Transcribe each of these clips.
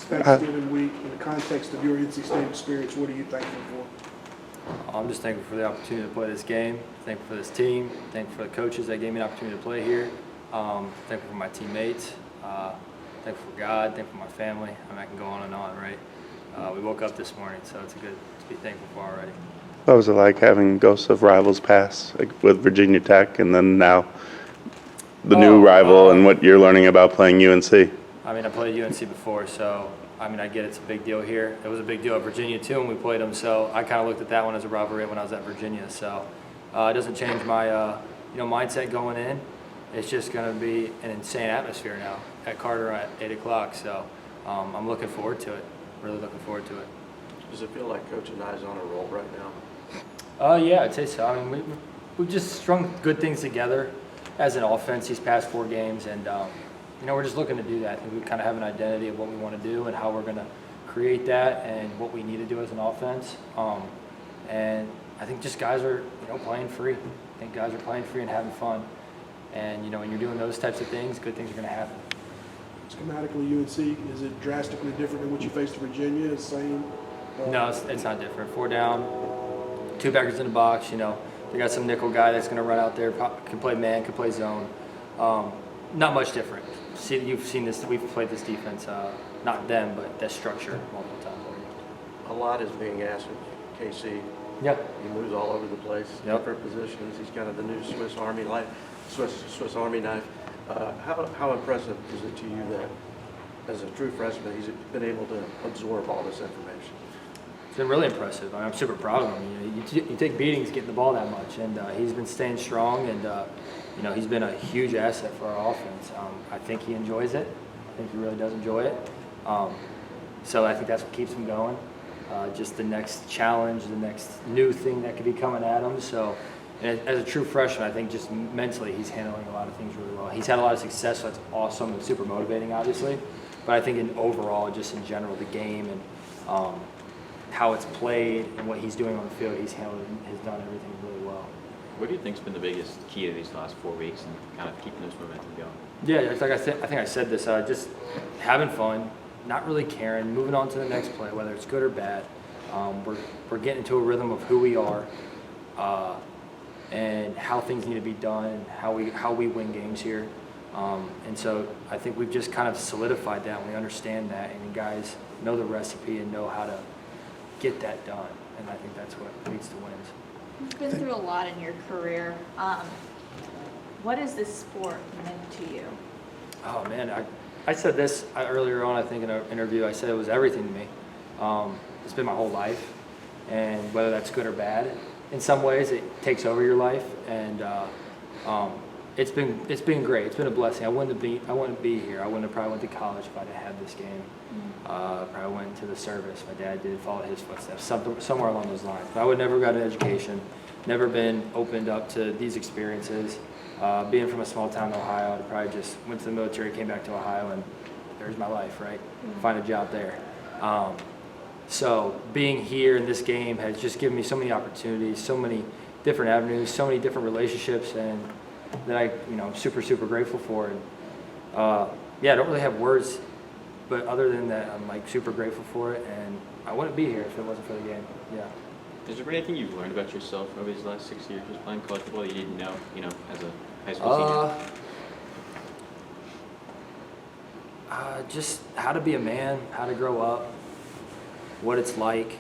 Thanksgiving week, in the context of your NC State experience, what are you thankful for? I'm just thankful for the opportunity to play this game, thankful for this team, thankful for the coaches that gave me an opportunity to play here, thankful for my teammates, thankful for God, thankful for my family. I mean, I can go on and on, right? We woke up this morning, so it's good to be thankful for already. What was it like having ghosts of rivals pass, like with Virginia Tech, and then now the new rival and what you're learning about playing UNC? I mean, I played UNC before, so I mean, I get it's a big deal here. It was a big deal at Virginia too when we played them, so I kind of looked at that one as a rivalry when I was at Virginia. So it doesn't change my mindset going in. It's just going to be an insane atmosphere now at Carter at 8 o'clock. So I'm looking forward to it. Really looking forward to it. Does it feel like Coach and I is on a roll right now? Yeah, I'd say so. I mean, we've just strung good things together as an offense these past 4 games, and we're just looking to do that. I think we kind of have an identity of what we want to do and how we're going to create that and what we need to do as an offense. And I think just guys are playing free. I think guys are playing free and having fun. And when you're doing those types of things, good things are going to happen. Schematically, UNC, is it drastically different than what you faced at Virginia? The same? No, it's not different. 4 down, 2 backers in the box. They got some nickel guy that's going to run out there, can play man, can play zone. Not much different. You've seen this. We've played this defense, not them, but that structure multiple times already. A lot is being asked of KC. Yeah. He moves all over the place, different positions. He's kind of the new Swiss Army knife. How impressive is it to you that, as a true freshman, he's been able to absorb all this information? It's been really impressive. I'm super proud of him. You take beatings getting the ball that much, and he's been staying strong, and he's been a huge asset for our offense. I think he enjoys it. I think he really does enjoy it. So I think that's what keeps him going. Just the next challenge, the next new thing that could be coming at him. So as a true freshman, I think just mentally he's handling a lot of things really well. He's had a lot of success, so that's awesome and super motivating, obviously. But I think overall, just in general, the game and how it's played and what he's doing on the field, has done everything really well. What do you think's been the biggest key to these last 4 weeks and kind of keeping this momentum going? Yeah, it's like I think I said this. Just having fun, not really caring, moving on to the next play, whether it's good or bad. We're getting into a rhythm of who we are, and how things need to be done, and how we win games here. And so I think we've just kind of solidified that, and we understand that, and the guys know the recipe and know how to get that done. And I think that's what leads to wins. You've been through a lot in your career. What is this sport meant to you? Oh, man, I said this earlier on, I think, in an interview. I said it was everything to me. It's been my whole life, and whether that's good or bad, in some ways it takes over your life, and it's been great. It's been a blessing. I wouldn't be here. I wouldn't have probably went to college if I'd have had this game. Probably went to the service. My dad did follow his footsteps, somewhere along those lines. But I would never got an education, never been opened up to these experiences. Being from a small town in Ohio, I probably just went to the military, came back to Ohio, and there's my life, right? Find a job there. So being here in this game has just given me so many opportunities, so many different avenues, so many different relationships, and that I'm super, super grateful for. And I don't really have words, but other than that, I'm super grateful for it, and I wouldn't be here if it wasn't for the game. Yeah. Is there anything you've learned about yourself over these last 6 years just playing college football that you didn't know, as a high school senior? Just how to be a man, how to grow up, what it's like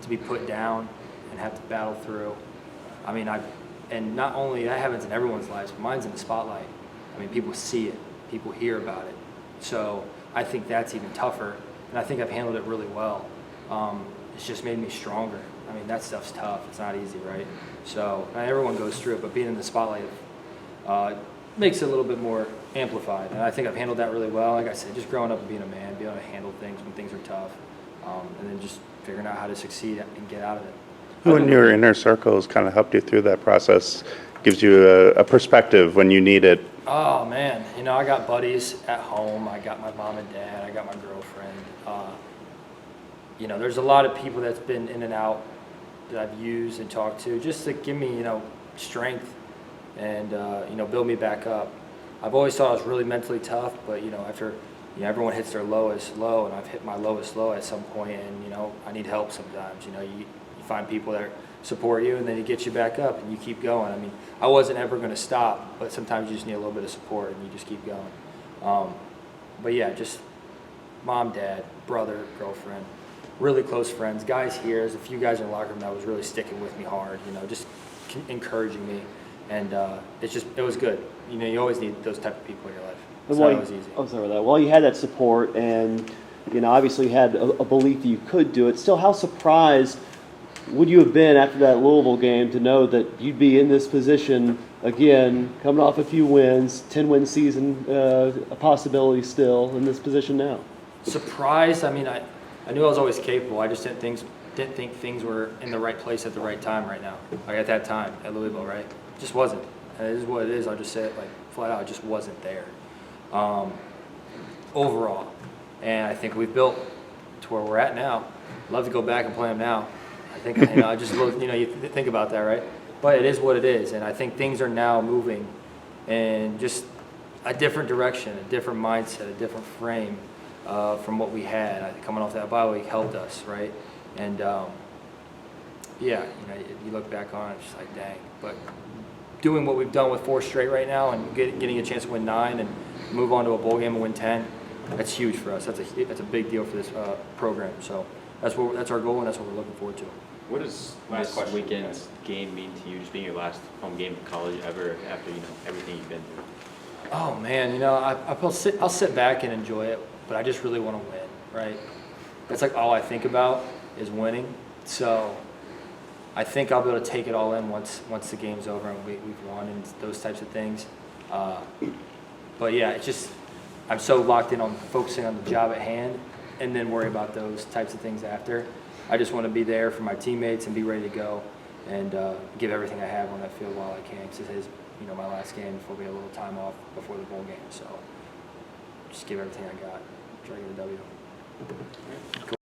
to be put down and have to battle through. I mean, and not only that happens in everyone's lives, but mine's in the spotlight. I mean, people see it, people hear about it. So I think that's even tougher, and I think I've handled it really well. It's just made me stronger. I mean, that stuff's tough. It's not easy, right? So everyone goes through it, but being in the spotlight makes it a little bit more amplified. And I think I've handled that really well. Like I said, just growing up and being a man, being able to handle things when things are tough, and then just figuring out how to succeed and get out of it. Who in your inner circle has kind of helped you through that process, gives you a perspective when you need it? Oh, man. I got buddies at home. I got my mom and dad. I got my girlfriend. There's a lot of people that's been in and out that I've used and talked to just to give me, strength and, build me back up. I've always thought I was really mentally tough, but, after, you know, everyone hits their lowest low, and I've hit my lowest low at some point, and, you know, I need help sometimes. You know, you find people that support you, and then it gets you back up, and you keep going. I mean, I wasn't ever going to stop, but sometimes you just need a little bit of support, and you just keep going. But yeah, just mom, dad, brother, girlfriend, really close friends, guys here. There's a few guys in the locker room that was really sticking with me hard, you know, just encouraging me, and it was good. You know, you always need those type of people in your life. It's not always easy. I'm sorry about that. Well, you had that support, and you know, obviously you had a belief that you could do it. Still, how surprised would you have been after that Louisville game to know that you'd be in this position again, coming off a few wins, 10-win season, a possibility still in this position now? Surprised? I mean, I knew I was always capable. I just didn't think things were in the right place at the right time right now. Like at that time at Louisville, right? It just wasn't. And it is what it is. I'll just say it like flat out. It just wasn't there. Overall. And I think we've built to where we're at now. I'd love to go back and play them now. I think, you know, I just look, you know, you think about that, right? But it is what it is. And I think things are now moving in just a different direction, a different mindset, a different frame from what we had. I think coming off that bye week helped us, right? And yeah, you know, you look back on it, it's just like, dang. But doing what we've done with 4 straight right now and getting a chance to win 9 and move on to a bowl game and win 10, that's huge for us. That's a big deal for this program. So that's our goal, and that's what we're looking forward to. What does this weekend's game mean to you, just being your last home game in college ever after, you know, everything you've been through? Oh man, you know, I'll sit back and enjoy it, but I just really want to win, right? That's like all I think about is winning. So I think I'll be able to take it all in once the game's over and we've won and those types of things. But yeah, it's just I'm so locked in on focusing on the job at hand and then worry about those types of things after. I just want to be there for my teammates and be ready to go and give everything I have on that field while I can, because it is, you know, my last game before we have a little time off before the bowl game. So just give everything I got, try to get a W.